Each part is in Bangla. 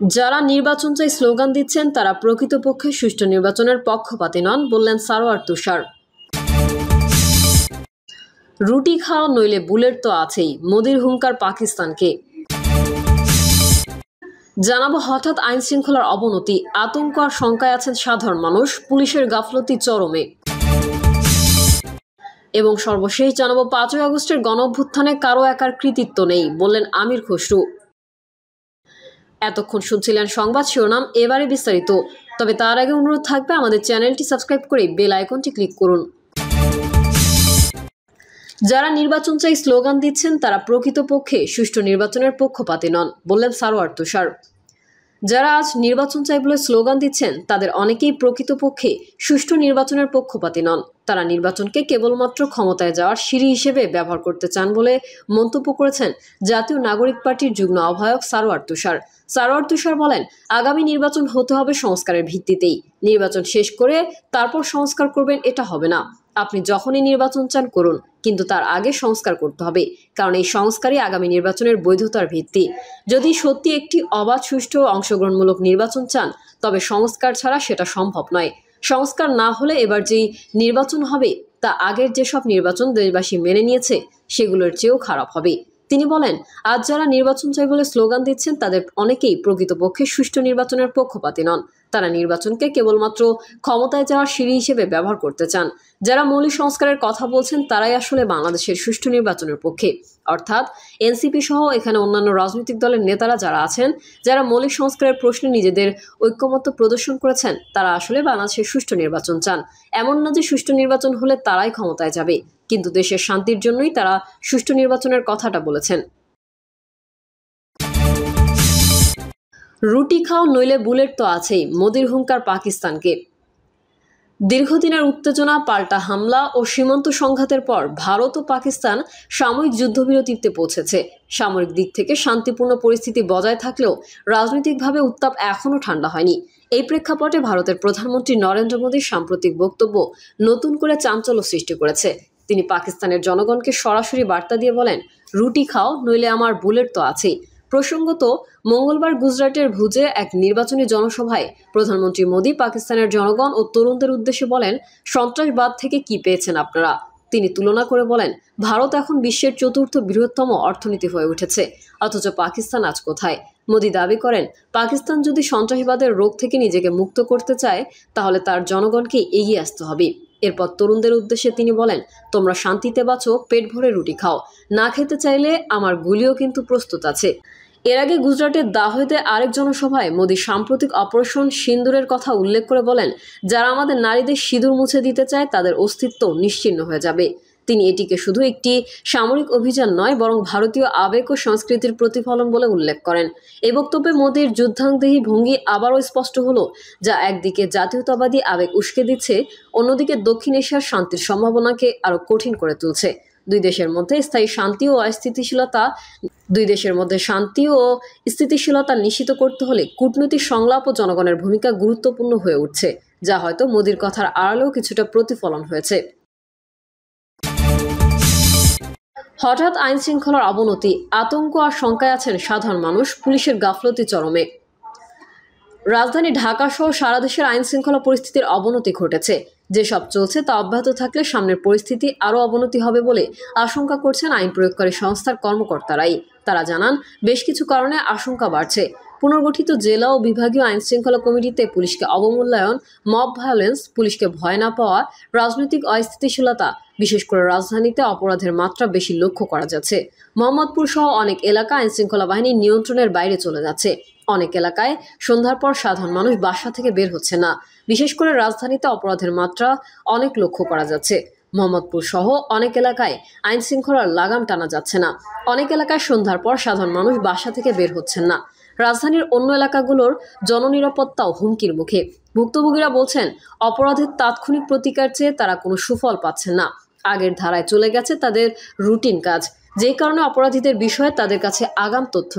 যারা নির্বাচন চাই স্লোগান দিচ্ছেন তারা প্রকৃতপক্ষে সুষ্ঠু নির্বাচনের পক্ষপাতী নন, বললেন সারোয়ার তুষার। রুটি খাও নইলে বুলেট তো আছেই, মোদির হুঙ্কার পাকিস্তানকে। জানাবো হঠাৎ আইন শৃঙ্খলার অবনতি, আতঙ্ক আর শঙ্কায় আছেন সাধারণ মানুষ, পুলিশের গাফলতি চরমে। এবং সর্বশেষ জানাবো 5ই আগস্টের গণঅভ্যুত্থানে কারো একার কৃতিত্ব নেই, বললেন আমির খসরু। এতক্ষণ শুনছিলেন সংবাদ শিরোনাম, এবারে বিস্তারিত। তবে তার আগে অনুরোধ থাকবে আমাদের চ্যানেলটি সাবস্ক্রাইব করে বেল আইকনটি ক্লিক করুন। যারা নির্বাচন চাই স্লোগান দিচ্ছেন তারা প্রকৃতপক্ষে সুষ্ঠু নির্বাচনের পক্ষপাতী নন, বললেন সারোয়ার তুষার। যারা আজ নির্বাচন চাই বলে স্লোগান দিচ্ছেন তাদের অনেকেই প্রকৃতপক্ষে সুষ্ঠু নির্বাচনের পক্ষপাতী নন। তারা নির্বাচনকে কেবলমাত্র ক্ষমতায় যাওয়ার সিঁড়ি হিসেবে ব্যবহার করতে চান বলে মন্তব্য করেছেন জাতীয় নাগরিক পার্টির যুগ্ম আহ্বায়ক সারোয়ার তুষার। সারোয়ার তুষার বলেন, আগামী নির্বাচন হতে হবে সংস্কারের ভিত্তিতেই। নির্বাচন শেষ করে তারপর সংস্কার করবেন এটা হবে না। আপনি যখনই নির্বাচন চান করুন, কিন্তু তার আগে সংস্কার করতে হবে, কারণ এই সংস্কারই আগামী নির্বাচনের বৈধতার ভিত্তি। যদি সত্যি একটি অবাধ, সুষ্ঠু ও অংশগ্রহণমূলক নির্বাচন চান, তবে সংস্কার ছাড়া সেটা সম্ভব নয়। সংস্কার না হলে এবার যেই নির্বাচন হবে তা আগের যেসব নির্বাচন দেশবাসী মেনে নিয়েছে সেগুলোর চেয়েও খারাপ হবে। তিনি বলেন, আজ যারা নির্বাচন চাই বলে স্লোগান দিচ্ছেন তাদের অনেকেই প্রকৃতপক্ষে সুষ্ঠু নির্বাচনের পক্ষপাতী নন। তারা নির্বাচনকে কেবলমাত্র ক্ষমতায় যাওয়ার সিঁড়ি হিসেবে ব্যবহার করতে চান। যারা মৌলিক সংস্কারের কথা বলছেন তারাই আসলে বাংলাদেশের সুষ্ঠু নির্বাচনের পক্ষে, অর্থাৎ এনসিপি সহ এখানে অন্যান্য রাজনৈতিক দলের নেতারা যারা আছেন, যারা মৌলিক সংস্কারের প্রশ্নে নিজেদের ঐক্যমত্য প্রদর্শন করেছেন, তারা আসলে বাংলাদেশের সুষ্ঠু নির্বাচন চান। এমন না যে সুষ্ঠু নির্বাচন হলে তারাই ক্ষমতায় যাবে, কিন্তু দেশের শান্তির জন্যই তারা সুষ্ঠু নির্বাচনের কথাটা বলেছেন। রুটি খাও নইলে বুলেট তো আছেই, মোদির হুঙ্কার পাকিস্তানকে। দীর্ঘদিনের উত্তেজনা, পাল্টা হামলা ও সীমান্ত সংঘাতের পর ভারত ও পাকিস্তান সাময়িক যুদ্ধবিরতিতে পৌঁছেছে। সামরিক দিক থেকে শান্তিপূর্ণ পরিস্থিতি বজায় থাকলেও রাজনৈতিকভাবে উত্তাপ এখনও ঠান্ডা হয়নি। এই প্রেক্ষাপটে ভারতের প্রধানমন্ত্রী নরেন্দ্র মোদীর সাম্প্রতিক বক্তব্য নতুন করে চাঞ্চল্য সৃষ্টি করেছে। তিনি পাকিস্তানের জনগণকে সরাসরি বার্তা দিয়ে বলেন, রুটি খাও নইলে আমার বুলেট তো আছেই। প্রসঙ্গত, মঙ্গলবার গুজরাটের ভুজে এক নির্বাচনী জনসভায় প্রধানমন্ত্রী মোদী পাকিস্তানের জনগণ ও তরুণদের উদ্দেশ্যে বলেন, সন্ত্রাসবাদ থেকে কি পেয়েছেন আপনারা? তিনি তুলনা করে বলেন, ভারত এখন বিশ্বের 4র্থ বৃহত্তম অর্থনীতি হয়ে উঠেছে, অথচ পাকিস্তান আজ কোথায়? মোদী দাবি করেন, পাকিস্তান যদি সন্ত্রাসবাদের রোগ থেকে নিজেকে মুক্ত করতে চায় তাহলে তার জনগণকে এগিয়ে আসতে হবে। এরপর তরুণদের উদ্দেশ্যে তিনি বলেন, তোমরা শান্তিতে বাঁচো, পেট ভরে রুটি খাও, না খেতে চাইলে আমার গুলিও কিন্তু প্রস্তুত আছে। এর আগে গুজরাটের দাহোদে আরেক জনসভায় মোদী সাম্প্রতিক অপারেশন সিন্দুরের কথা উল্লেখ করে বলেন, যারা আমাদের নারীদের সিঁদুর মুছে দিতে চায় তাদের অস্তিত্ব নিশ্চিহ্ন হয়ে যাবে। তিনি এটিকে শুধু একটি সামরিক অভিযান নয়, বরং ভারতীয় আবেগ ও সংস্কৃতির প্রতিফলন বলে উল্লেখ করেন। এই বক্তব্যে মোদীর যুদ্ধাংদেহী ভঙ্গি আবারও স্পষ্ট হলো, যা একদিকে জাতীয়তাবাদী আবেগ উস্কে দিচ্ছে, অন্যদিকে দক্ষিণ এশিয়ার শান্তির সম্ভাবনাকে আরও কঠিন করে তুলছে। দুই দেশের মধ্যে শান্তি ও স্থিতিশীলতা নিশ্চিত করতে হলে কূটনৈতিক সংলাপ ও জনগণের ভূমিকা গুরুত্বপূর্ণ হয়ে উঠছে, যা হয়তো মোদীর কথার আড়ালেও কিছুটা প্রতিফলন হয়েছে। হঠাৎ আইন শৃঙ্খলার অবনতি, আতঙ্ক আর শঙ্কায় আছেন সাধারণ মানুষ, পুলিশের গাফলতি চরমে। রাজধানী ঢাকা সহ সারা দেশের আইন শৃঙ্খলা পরিস্থিতির অবনতি ঘটেছে। যেসব চলছে তা অব্যাহত থাকলে সামনের পরিস্থিতি আরও অবনতি হবে বলে আশঙ্কা করছেন আইন প্রয়োগকারী সংস্থার কর্মকর্তারাই। তারা জানান, বেশ কিছু কারণে আশঙ্কা বাড়ছে। পুনর্গঠিত জেলা ও বিভাগীয় আইন শৃঙ্খলা কমিটিতে পুলিশকে অবমূল্যায়ন, মব ভায়োলেন্স, পুলিশকে ভয় না পাওয়া, রাজনৈতিক অস্থিতিশীলতা, বিশেষ করে রাজধানীতে অপরাধের মাত্রা বেশি লক্ষ্য করা যাচ্ছে। মোহাম্মদপুর সহ অনেক এলাকা আইন শৃঙ্খলা বাহিনীর নিয়ন্ত্রণের বাইরে চলে যাচ্ছে। অনেক এলাকায় সন্ধ্যার পর সাধারণ মানুষ বাসা থেকে বের হচ্ছে না। বিশেষ করে রাজধানীতে অপরাধের মাত্রা অনেক লক্ষ্য করা যাচ্ছে। মোহাম্মদপুর সহ অনেক এলাকায় আইন শৃঙ্খলার লাগাম টানা যাচ্ছে না। অনেক এলাকায় সন্ধ্যার পর সাধারণ মানুষ বাসা থেকে বের হচ্ছেন না। রাজধানীর অন্য এলাকাগুলোর জননিরাপত্তাও হুমকির মুখে। ভুক্তভোগীরা বলছেন, অপরাধের তাৎক্ষণিক প্রতিকার চেয়ে তারা কোনো সুফল পাচ্ছেন না। আগের ধারায় চলে গেছে তাদের রুটিন কাজ, যে কারণে অপরাধীদের বিষয়ে তাদের কাছে আগাম তথ্য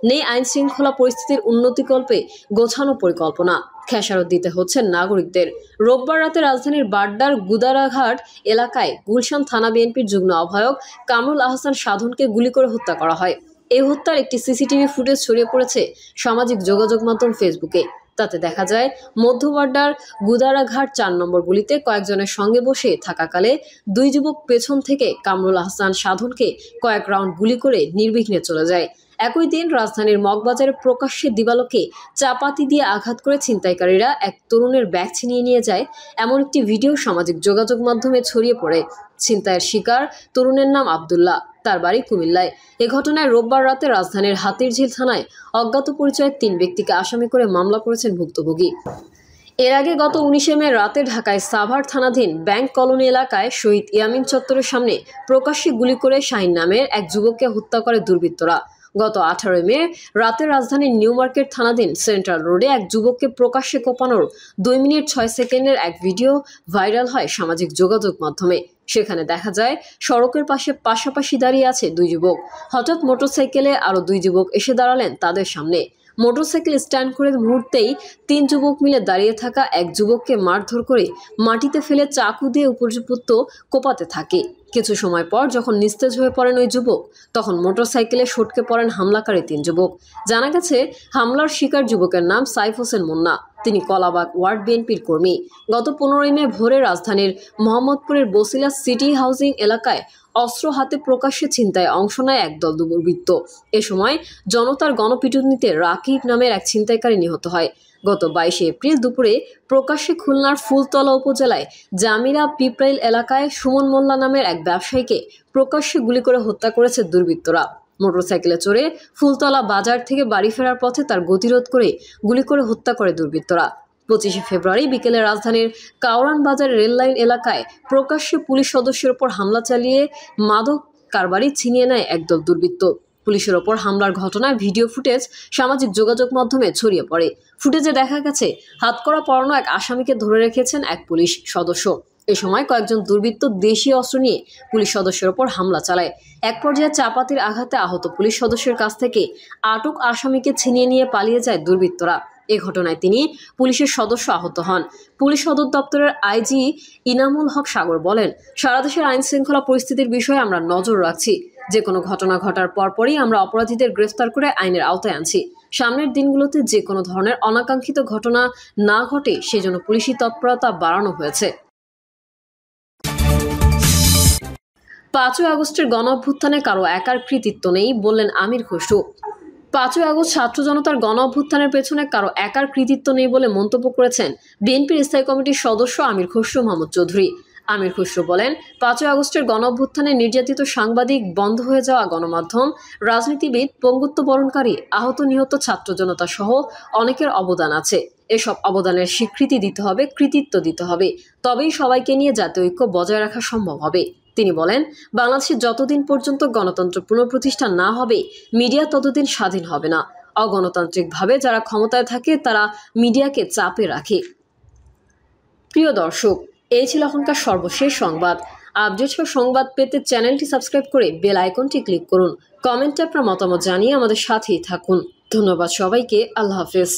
নেই আইন শৃঙ্খলা পরিস্থিতির উন্নতিকল্পে গোছানো পরিকল্পনা। খেসারত দিতে হচ্ছে নাগরিকদের। রোববার রাতে রাজধানীর বাড্ডার গুদারাঘাট এলাকায় গুলশান থানা বিএনপির যুগ্ম আহ্বায়ক কামরুল আহসান সাধনকে গুলি করে হত্যা করা হয়। এই হত্যার একটি সিসিটিভি ফুটেজ ছড়িয়ে পড়েছে সামাজিক যোগাযোগ মাধ্যম ফেসবুকে। তাতে দেখা যায় মধ্যবাড্ডার গুদারাঘাট ৪ নম্বর গলিতে কয়েকজনের সঙ্গে বসে থাকাকালে দুই যুবক পেছন থেকে কামরুল আহসান সাধনকে কয়েক রাউন্ড গুলি করে নির্বিঘ্নে চলে যায়। একই দিন রাজধানীর মগবাজারে প্রকাশ্যে দিবালোকে চাপাতি দিয়ে আঘাত করে ছিনতাইকারীরা এক তরুণের ব্যাগ ছিনিয়ে নিয়ে যায়, এমন একটি ভিডিও সামাজিক যোগাযোগ মাধ্যমে ছড়িয়ে পড়ে। ছিনতাইয়ের শিকার তরুণের নাম আব্দুল্লাহ, তার বাড়ি কুমিল্লায়। এ ঘটনায় রোববার রাতে রাজধানীর হাতিরঝিল থানায় অজ্ঞাত পরিচয়ের ৩ ব্যক্তিকে আসামি করে মামলা করেছেন ভুক্তভোগী। এর আগে গত ১৯ মে রাতে ঢাকায় সাভার থানাধীন ব্যাংক কলোনি এলাকায় শহীদ ইয়ামিন চত্বরের সামনে প্রকাশ্যে গুলি করে শাহিন নামের এক যুবককে হত্যা করে দুর্বৃত্তরা। গত ১৮ মে রাতে রাজধানীর নিউ মার্কেট থানাধীন সেন্ট্রাল রোডে এক যুবককে প্রকাশ্যে কোপানোর ২ মিনিট ৬ সেকেন্ডের এক ভিডিও ভাইরাল হয় সামাজিক যোগাযোগ মাধ্যমে। সেখানে দেখা যায় সড়কের পাশে পাশাপাশি দাঁড়িয়ে আছে দুই যুবক। হঠাৎ মোটরসাইকেলে আরও দুই যুবক এসে দাঁড়ালেন তাদের সামনে। মোটরসাইকেল স্ট্যান্ড করে মুহূর্তেই ৩ যুবক মিলে দাঁড়িয়ে থাকা এক যুবককে মারধর করে মাটিতে ফেলে চাকু দিয়ে উপর্যুপত্য কোপাতে থাকে। কিছু সময় পর যখন নিস্তেজ হয়ে পড়েন ওই যুবক, তখন মোটরসাইকেলে সটকে পড়েন হামলাকারী ৩ যুবক। জানা গেছে হামলার শিকার যুবকের নাম সাইফ হোসেন মুন্না। তিনি কলাবাগ ওয়ার্ড বিএনপির কর্মী। গত ১৫ মে ভোরে রাজধানীর মোহাম্মদপুরের বসিলা সিটি হাউজিং এলাকায় অস্ত্র হাতে প্রকাশ্যে ছিনতায় অংশ নেয় একদল দুর্বৃত্ত। এ সময় জনতার গণপিটুনিতে রাকিব নামের এক ছিনতাইকারী নিহত হয়। গত ২২ এপ্রিল দুপুরে প্রকাশ্যে খুলনার ফুলতলা উপজেলায় জামিরা পিপরাইল এলাকায় সুমন মোল্লা নামের এক ব্যবসায়ীকে প্রকাশ্যে গুলি করে হত্যা করেছে দুর্বৃত্তরা। মোটরসাইকেলে চড়ে ফুলতলা বাজার থেকে বাড়ি ফেরার পথে তার গতিরোধ করে গুলি করে হত্যা করে দুর্বৃত্তরা। ২৫ ফেব্রুয়ারি বিকেলে রাজধানীর কাওরান বাজার রেললাইন এলাকায় প্রকাশ্যে পুলিশ সদস্যের ওপর হামলা চালিয়ে মাদক কারবারি ছিনিয়ে নেয় একদল দুর্বৃত্ত। পুলিশের ওপর হামলার ঘটনায় ভিডিও ফুটেজ সামাজিক যোগাযোগ মাধ্যমে ছড়িয়ে পড়ে। ফুটেজে দেখা গেছে হাতকড়া পরানো এক আসামিকে ধরে রেখেছেন এক পুলিশ সদস্য। এ সময় কয়েকজন দুর্বৃত্ত দেশীয় অস্ত্র নিয়ে পুলিশ সদস্যের ওপর হামলা চালায়। এক পর্যায়ে চাপাতির আঘাতে আহত পুলিশ সদস্যের কাছ থেকে আটক আসামিকে ছিনিয়ে নিয়ে পালিয়ে যায় দুর্বৃত্তরা। এ ঘটনায় তিনি পুলিশের সদস্য আহত হন। পুলিশ সদর দপ্তরের আইজি ইনামুল হক সাগর বলেন, সারা দেশের আইন শৃঙ্খলা পরিস্থিতির বিষয়ে আমরা নজর রাখছি। যে কোনো ঘটনা ঘটার পরপরই আমরা অপরাধীদের গ্রেফতার করে আইনের আওতায় আনছি। সামনের দিনগুলোতে যে কোনো ধরনের অনাকাঙ্ক্ষিত ঘটনা না ঘটে সেজন্য পুলিশি তৎপরতা বাড়ানো হয়েছে। ৫ই আগস্টের গণঅভ্যুত্থানে কারো একার কৃতিত্ব নেই বললেন আমির খসরু। ৫ই আগস্ট ছাত্র জনতার গণঅভ্যুত্থানের পেছনে কারো একার কৃতিত্ব নেই বলে মন্তব্য করেছেন বিএনপির স্থায়ী কমিটির সদস্য আমির খসরু মাহমুদ চৌধুরী। আমির খসরু বলেন, ৫ই আগস্টের গণঅভ্যুত্থানে নির্যাতিত সাংবাদিক, বন্ধ হয়ে যাওয়া গণমাধ্যম, রাজনীতিবিদ, পঙ্গুত্ব বরণকারী, আহত নিহত ছাত্র জনতা সহ অনেকের অবদান আছে। এসব অবদানের স্বীকৃতি দিতে হবে, কৃতিত্ব দিতে হবে, তবেই সবাইকে নিয়ে জাতীয় ঐক্য বজায় রাখা সম্ভব হবে। তিনি বলেন, বাংলাদেশে যতদিন পর্যন্ত গণতন্ত্র পুনঃপ্রতিষ্ঠা না হবে, মিডিয়া ততদিন স্বাধীন হবে না। অগণতান্ত্রিকভাবে যারা ক্ষমতায় থাকে তারা মিডিয়াকে চাপে রাখে। প্রিয় দর্শক, এই ছিল এখনকার সর্বশেষ সংবাদ। আপডেট সংবাদ পেতে চ্যানেলটি সাবস্ক্রাইব করে বেল আইকনটি ক্লিক করুন। কমেন্টে আপনার মতামত জানিয়ে আমাদের সাথেই থাকুন। ধন্যবাদ সবাইকে। আল্লাহ হাফেজ।